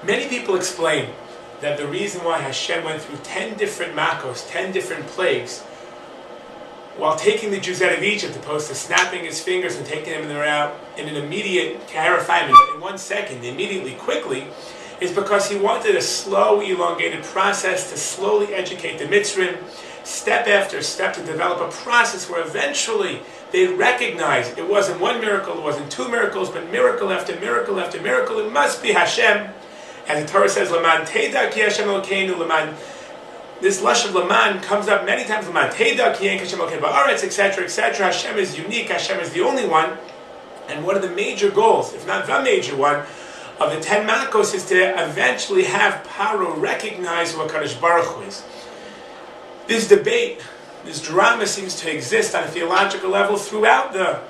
Many people explain that the reason why Hashem went through 10 different makos, 10 different plagues, while taking the Jews out of Egypt, opposed to snapping his fingers and taking them out in an immediate clarifying in 1 second, immediately, quickly, is because he wanted a slow, elongated process to slowly educate the Mitzrim, step after step, to develop a process where eventually they'd recognize it wasn't one miracle, it wasn't two miracles, but miracle after miracle after miracle. It must be Hashem. And the Torah says, Laman Teda Ki Hashem Elokeinu, Laman. This lush of Laman comes up many times. Laman Teda Ki Hashem Elokeinu Ba'aretz, etc., etc. Hashem is unique. Hashem is the only one. And one of the major goals, if not the major one, of the 10 makos is to eventually have Paro recognize who HaKadosh Baruch Hu is. This debate, this drama seems to exist on a theological level throughout the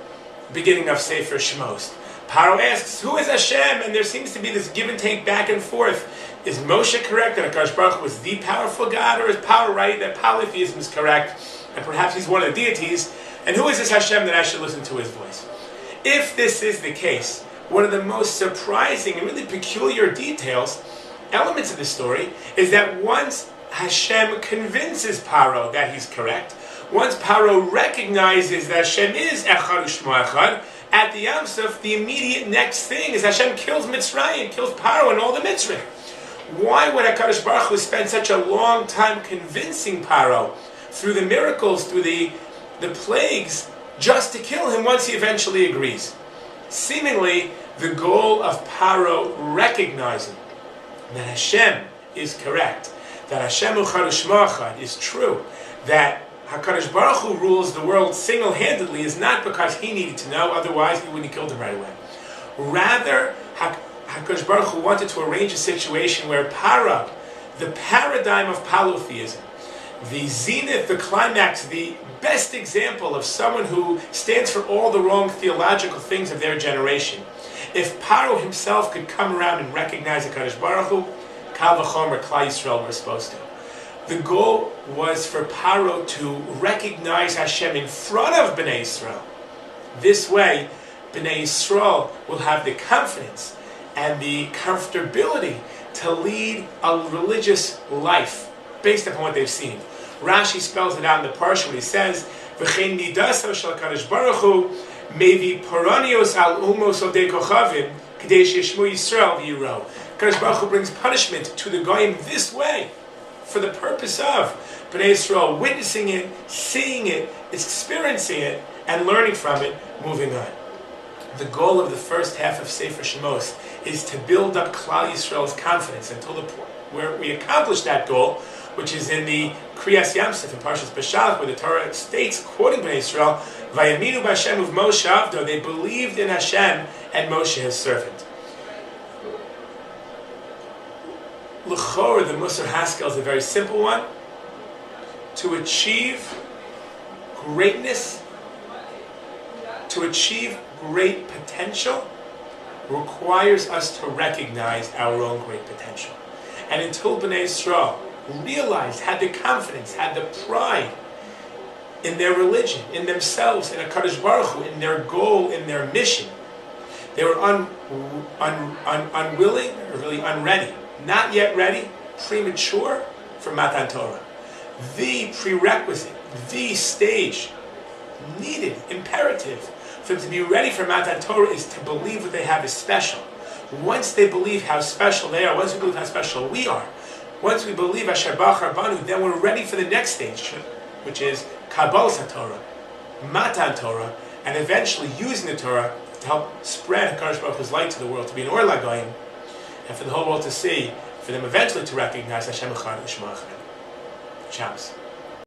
beginning of Sefer Shemot. Paro asks, who is Hashem? And there seems to be this give and take back and forth. Is Moshe correct that HaKadosh Baruch Hu is the powerful God, or is Paro right that polytheism is correct and perhaps he's one of the deities? And who is this Hashem that I should listen to his voice? If this is the case, one of the most surprising and really peculiar details, elements of the story, is that once Hashem convinces Paro that he's correct, once Paro recognizes that Hashem is Echad U'Shmo Echad, at the Yam Suf, the immediate next thing is Hashem kills Mitzrayim, kills Paro and all the Mitzrayim. Why would HaKadosh Baruch Hu spend such a long time convincing Paro through the miracles, through the plagues, just to kill him once he eventually agrees? Seemingly, the goal of Paro recognizing that Hashem is correct, that Hashem Echad U'Shmo Echad is true, that HaKadosh Baruch Hu rules the world single-handedly, is not because he needed to know, otherwise he wouldn't have killed him right away. Rather, HaKadosh Baruch Hu wanted to arrange a situation where Para, the paradigm of polytheism, the zenith, the climax, the best example of someone who stands for all the wrong theological things of their generation, if Paro himself could come around and recognize HaKadosh Baruch Hu, Kal V'chomer Klal Yisrael were supposed to. The goal was for Paro to recognize Hashem in front of Bnei Yisrael. This way, Bnei Yisrael will have the confidence and the comfortability to lead a religious life based upon what they've seen. Rashi spells it out in the Parsha when he says, "V'chein midaso shel HaKadosh Baruch Hu mevi poronios al umos odei kochavim k'dei sheyishmu Yisrael v'yiro." HaKadosh Baruch Hu brings punishment to the goyim this way, for the purpose of Bnei Yisrael witnessing it, seeing it, experiencing it, and learning from it, moving on. The goal of the first half of Sefer Shemot is to build up Klal Yisrael's confidence until the point where we accomplish that goal, which is in the Kriyas Yamsuf in Parshat Va'era, where the Torah states, quoting Bnei Yisrael, "Vayaminu b'Hashem u'Moshe avdo," they believed in Hashem and Moshe his servant. L'chor, the Musar Haskel is a very simple one. To achieve greatness, to achieve great potential, requires us to recognize our own great potential. And until Bnei Yisrael realized, had the confidence, had the pride in their religion, in themselves, in HaKadosh Baruch Hu, in their goal, in their mission, they were unwilling, or really unready, not yet ready, premature for Matan Torah. The prerequisite, the stage, needed, imperative for them to be ready for Matan Torah is to believe what they have is special. Once they believe how special they are, once we believe how special we are, once we believe Asher Bachar Banu, then we're ready for the next stage, which is Kabbalas Torah, Matan Torah, and eventually using the Torah to help spread HaKadosh Baruch Hu's light to the world, to be an Or Lagoyim, and for the whole world to see, for them eventually to recognize Hashem Echad U'Shmo Echad. Shabbos.